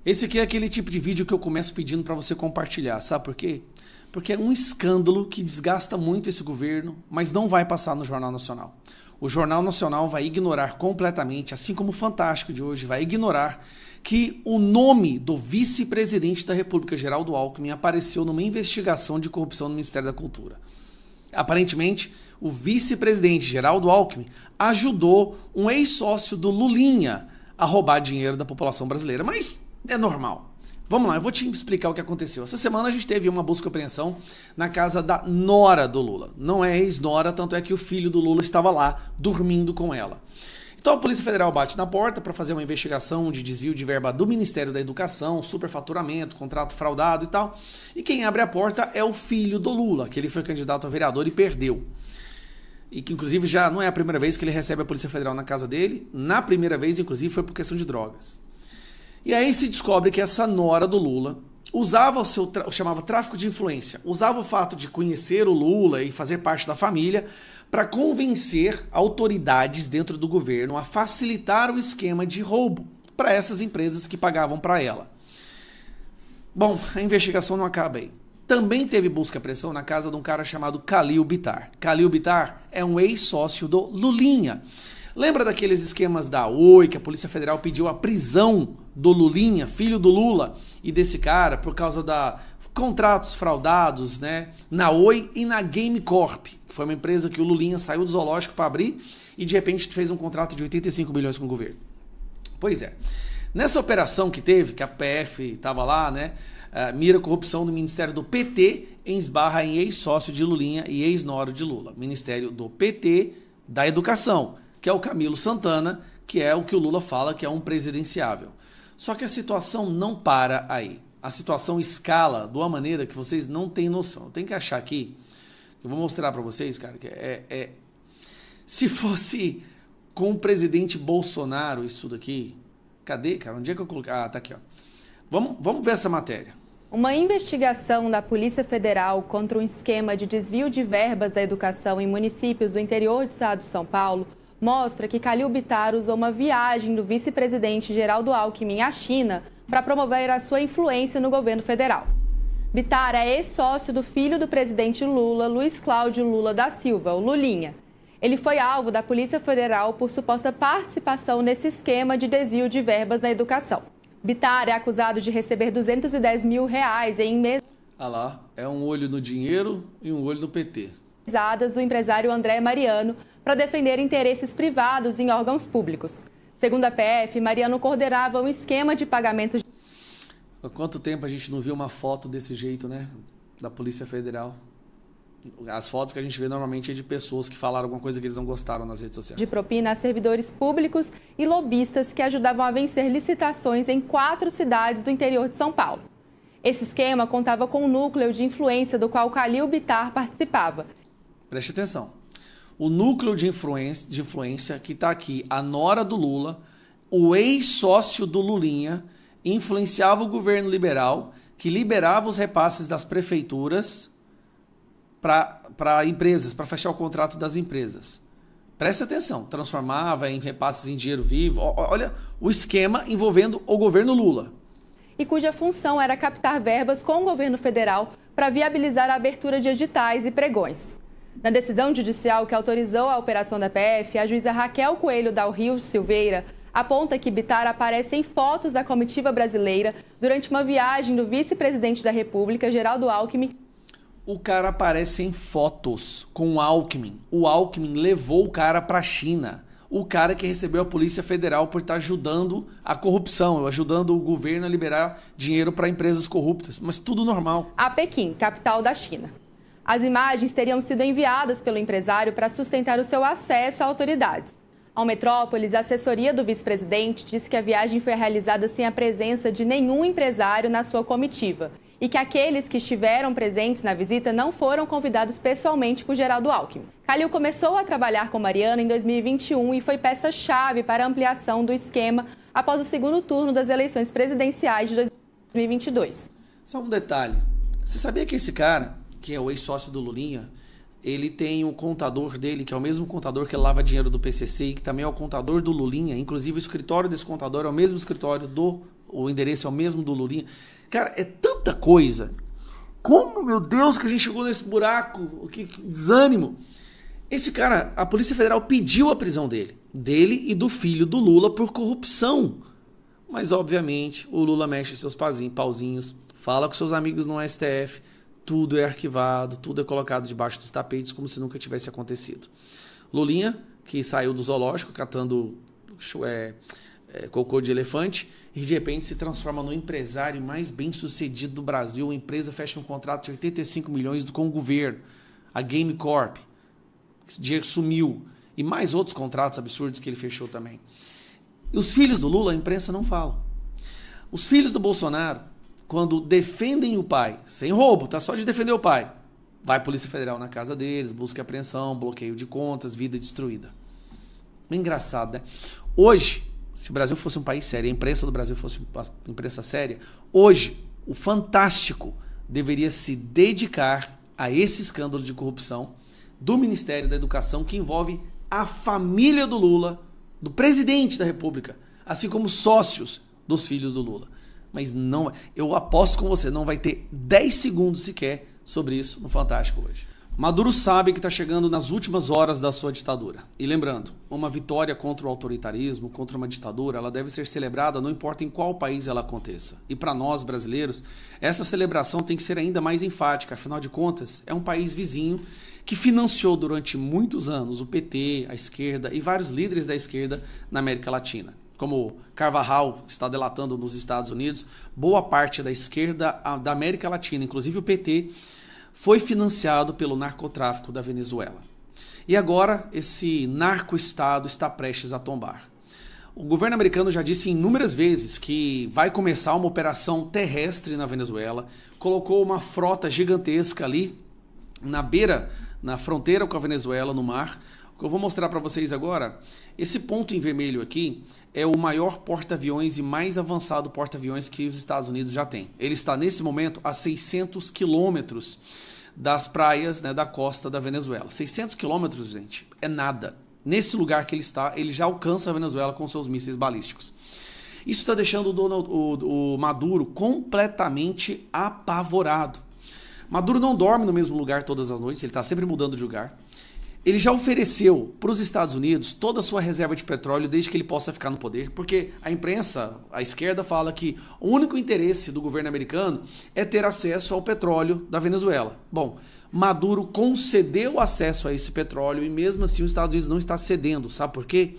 Esse aqui é aquele tipo de vídeo que eu começo pedindo para você compartilhar, sabe por quê? Porque é um escândalo que desgasta muito esse governo, mas não vai passar no Jornal Nacional. O Jornal Nacional vai ignorar completamente, assim como o Fantástico de hoje vai ignorar, que o nome do vice-presidente da República, Geraldo Alckmin, apareceu numa investigação de corrupção no Ministério da Cultura. Aparentemente, o vice-presidente Geraldo Alckmin ajudou um ex-sócio do Lulinha a roubar dinheiro da população brasileira, mas é normal. Vamos lá, eu vou te explicar o que aconteceu. Essa semana a gente teve uma busca e apreensão na casa da nora do Lula. Não é ex-nora, tanto é que o filho do Lula estava lá, dormindo com ela. Então a Polícia Federal bate na porta para fazer uma investigação de desvio de verba do Ministério da Educação, superfaturamento, contrato fraudado e tal. E quem abre a porta é o filho do Lula, que ele foi candidato a vereador e perdeu. E que inclusive já não é a primeira vez que ele recebe a Polícia Federal na casa dele. Na primeira vez, inclusive, foi por questão de drogas. E aí se descobre que essa nora do Lula usava o seu, chamava tráfico de influência, usava o fato de conhecer o Lula e fazer parte da família para convencer autoridades dentro do governo a facilitar o esquema de roubo para essas empresas que pagavam para ela. Bom, a investigação não acaba aí. Também teve busca e apreensão na casa de um cara chamado Khalil Bittar. Khalil Bittar é um ex-sócio do Lulinha. Lembra daqueles esquemas da Oi, que a Polícia Federal pediu a prisão do Lulinha, filho do Lula, e desse cara, por causa da contratos fraudados, né, na Oi e na Game Corp, que foi uma empresa que o Lulinha saiu do zoológico para abrir e de repente fez um contrato de 85 milhões com o governo. Pois é. Nessa operação que teve, que a PF estava lá, né, mira corrupção no Ministério do PT, esbarra em ex-sócio de Lulinha e ex-nora de Lula. Ministério do PT da Educação, que é o Camilo Santana, que é o que o Lula fala que é um presidenciável. Só que a situação não para aí. A situação escala de uma maneira que vocês não têm noção. Tem que achar aqui, eu vou mostrar para vocês, cara, que se fosse com o presidente Bolsonaro isso daqui, cadê, cara? Onde é que eu coloquei? Ah, tá aqui, ó. Vamos ver essa matéria. Uma investigação da Polícia Federal contra um esquema de desvio de verbas da educação em municípios do interior do estado de São Paulo mostra que Khalil Bittar usou uma viagem do vice-presidente Geraldo Alckmin à China para promover a sua influência no governo federal. Bittar é ex-sócio do filho do presidente Lula, Luiz Cláudio Lula da Silva, o Lulinha. Ele foi alvo da Polícia Federal por suposta participação nesse esquema de desvio de verbas na educação. Bittar é acusado de receber R$210 mil em meses. Ah lá, é um olho no dinheiro e um olho no PT. Do empresário André Mariano para defender interesses privados em órgãos públicos. Segundo a PF, Mariano coordenava um esquema de pagamento. Há quanto tempo a gente não viu uma foto desse jeito, né? Da Polícia Federal. As fotos que a gente vê normalmente é de pessoas que falaram alguma coisa que eles não gostaram nas redes sociais. De propina a servidores públicos e lobistas que ajudavam a vencer licitações em 4 cidades do interior de São Paulo. Esse esquema contava com um núcleo de influência do qual Khalil Bittar participava. Preste atenção. O núcleo de influência que está aqui, a nora do Lula, o ex-sócio do Lulinha, influenciava o governo liberal, que liberava os repasses das prefeituras para empresas, para fechar o contrato das empresas. Preste atenção, transformava em repasses em dinheiro vivo. Olha o esquema envolvendo o governo Lula. E cuja função era captar verbas com o governo federal para viabilizar a abertura de editais e pregões. Na decisão judicial que autorizou a operação da PF, a juíza Raquel Coelho Dal Rio Silveira aponta que Bittar aparece em fotos da comitiva brasileira durante uma viagem do vice-presidente da República, Geraldo Alckmin. O cara aparece em fotos com o Alckmin. O Alckmin levou o cara para a China. O cara que recebeu a Polícia Federal por estar ajudando a corrupção, ajudando o governo a liberar dinheiro para empresas corruptas. Mas tudo normal. A Pequim, capital da China. As imagens teriam sido enviadas pelo empresário para sustentar o seu acesso a autoridades. Ao Metrópolis, a assessoria do vice-presidente disse que a viagem foi realizada sem a presença de nenhum empresário na sua comitiva e que aqueles que estiveram presentes na visita não foram convidados pessoalmente por Geraldo Alckmin. Khalil começou a trabalhar com Mariano em 2021 e foi peça-chave para a ampliação do esquema após o segundo turno das eleições presidenciais de 2022. Só um detalhe. Você sabia que esse cara, que é o ex-sócio do Lulinha, ele tem um contador dele, que é o mesmo contador que lava dinheiro do PCC e que também é o contador do Lulinha. Inclusive o escritório desse contador é o mesmo escritório do o endereço é o mesmo do Lulinha. Cara, é tanta coisa. Como, meu Deus, que a gente chegou nesse buraco? Que desânimo. Esse cara, a Polícia Federal pediu a prisão dele e do filho do Lula por corrupção. Mas, obviamente, o Lula mexe seus pauzinhos, fala com seus amigos no STF, tudo é arquivado, tudo é colocado debaixo dos tapetes como se nunca tivesse acontecido. Lulinha, que saiu do zoológico catando cocô de elefante e de repente se transforma no empresário mais bem sucedido do Brasil. A empresa fecha um contrato de 85 milhões com o governo, a Game Corp. Esse dinheiro sumiu. E mais outros contratos absurdos que ele fechou também. E os filhos do Lula, a imprensa não fala. Os filhos do Bolsonaro, quando defendem o pai, sem roubo, tá? Só de defender o pai, vai a Polícia Federal na casa deles, busca apreensão, bloqueio de contas, vida destruída. Engraçado, né? Hoje, se o Brasil fosse um país sério, a imprensa do Brasil fosse uma imprensa séria, hoje, o Fantástico deveria se dedicar a esse escândalo de corrupção do Ministério da Educação que envolve a família do Lula, do presidente da República, assim como sócios dos filhos do Lula. Mas não, eu aposto com você, não vai ter 10 segundos sequer sobre isso no Fantástico hoje. Maduro sabe que está chegando nas últimas horas da sua ditadura. E lembrando, uma vitória contra o autoritarismo, contra uma ditadura, ela deve ser celebrada não importa em qual país ela aconteça. E para nós, brasileiros, essa celebração tem que ser ainda mais enfática. Afinal de contas, é um país vizinho que financiou durante muitos anos o PT, a esquerda e vários líderes da esquerda na América Latina. Como Carvajal está delatando nos Estados Unidos, boa parte da esquerda da América Latina, inclusive o PT, foi financiado pelo narcotráfico da Venezuela. E agora esse narco-estado está prestes a tombar. O governo americano já disse inúmeras vezes que vai começar uma operação terrestre na Venezuela, colocou uma frota gigantesca ali na fronteira com a Venezuela, no mar. O que eu vou mostrar para vocês agora, esse ponto em vermelho aqui é o maior porta-aviões e mais avançado porta-aviões que os Estados Unidos já têm. Ele está nesse momento a 600 quilômetros das praias, né, da costa da Venezuela. 600 quilômetros, gente, é nada. Nesse lugar que ele está, ele já alcança a Venezuela com seus mísseis balísticos. Isso está deixando o Maduro completamente apavorado. Maduro não dorme no mesmo lugar todas as noites, ele está sempre mudando de lugar. Ele já ofereceu para os Estados Unidos toda a sua reserva de petróleo desde que ele possa ficar no poder, porque a imprensa, a esquerda, fala que o único interesse do governo americano é ter acesso ao petróleo da Venezuela. Bom, Maduro concedeu acesso a esse petróleo e mesmo assim os Estados Unidos não está cedendo. Sabe por quê?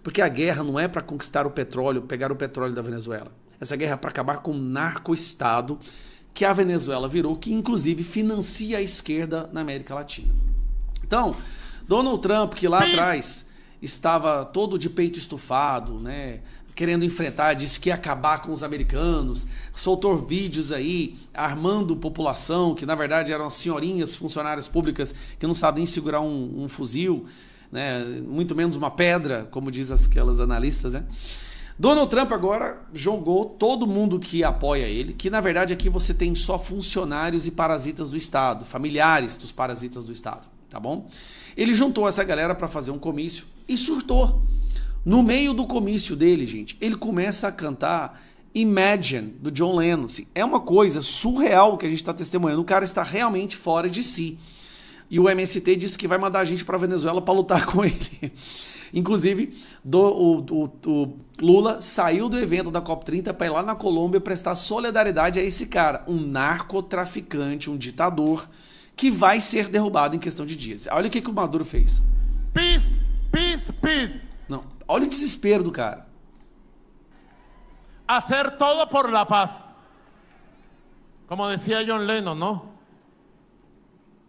Porque a guerra não é para conquistar o petróleo, pegar o petróleo da Venezuela. Essa guerra é para acabar com o narco-estado que a Venezuela virou, que inclusive financia a esquerda na América Latina. Então, Donald Trump, que lá atrás estava todo de peito estufado, né, querendo enfrentar, disse que ia acabar com os americanos, soltou vídeos aí armando população, que na verdade eram senhorinhas funcionárias públicas que não sabem nem segurar um fuzil, né, muito menos uma pedra, como diz aquelas analistas, né? Donald Trump agora jogou todo mundo que apoia ele, que na verdade aqui você tem só funcionários e parasitas do Estado, familiares dos parasitas do Estado, tá bom? Ele juntou essa galera para fazer um comício e surtou. No meio do comício dele, gente, ele começa a cantar Imagine, do John Lennon. Assim, é uma coisa surreal que a gente está testemunhando. O cara está realmente fora de si. E o MST disse que vai mandar a gente para a Venezuela para lutar com ele. Inclusive, o Lula saiu do evento da COP30 para ir lá na Colômbia prestar solidariedade a esse cara, um narcotraficante, um ditador, que vai ser derrubado em questão de dias. Olha o que o Maduro fez. Peace, peace, peace. Não, olha o desespero do cara. Hacer todo por la paz. Como decía John Lennon, ¿no?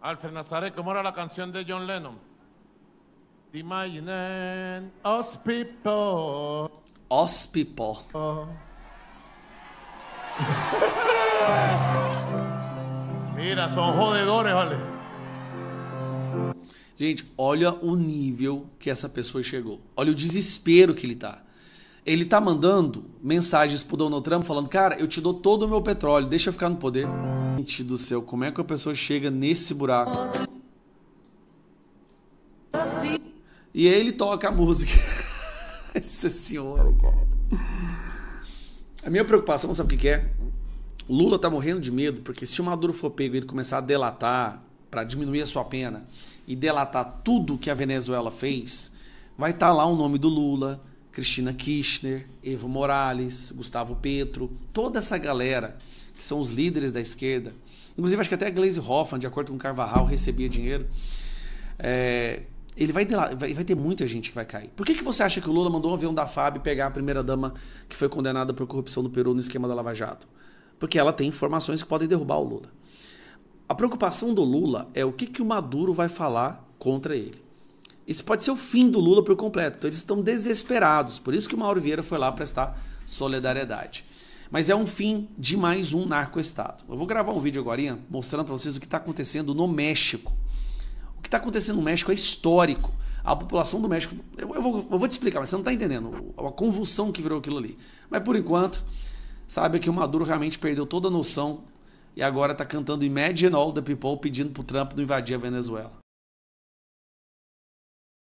Alfred Nazaret, ¿cómo era la canción de John Lennon? Imagine us people. Os people. Mira, son jodedores, vale. Gente, olha o nível que essa pessoa chegou. Olha o desespero que ele tá. Ele tá mandando mensagens pro Donald Trump falando, cara, eu te dou todo o meu petróleo, deixa eu ficar no poder. Gente do céu, como é que a pessoa chega nesse buraco? E aí ele toca a música. Nossa senhora, cara. A minha preocupação, sabe o que é? O Lula tá morrendo de medo, porque se o Maduro for pego e ele começar a delatar, para diminuir a sua pena, e delatar tudo que a Venezuela fez, vai estar lá o nome do Lula, Cristina Kirchner, Evo Morales, Gustavo Petro, toda essa galera que são os líderes da esquerda. Inclusive, acho que até a Gleisi Hoffmann, de acordo com o Carvajal, recebia dinheiro. Ele vai ter muita gente que vai cair. Por que você acha que o Lula mandou um avião da FAB pegar a primeira-dama que foi condenada por corrupção no Peru no esquema da Lava Jato? Porque ela tem informações que podem derrubar o Lula. A preocupação do Lula é o que o Maduro vai falar contra ele. Isso pode ser o fim do Lula por completo. Então eles estão desesperados. Por isso que o Mauro Vieira foi lá prestar solidariedade. Mas é um fim de mais um narco-estado. Eu vou gravar um vídeo agora mostrando para vocês o que está acontecendo no México. O que está acontecendo no México é histórico. A população do México... Eu vou te explicar, mas você não está entendendo a convulsão que virou aquilo ali. Mas por enquanto, sabe que o Maduro realmente perdeu toda a noção e agora está cantando Imagine All the People pedindo para o Trump não invadir a Venezuela.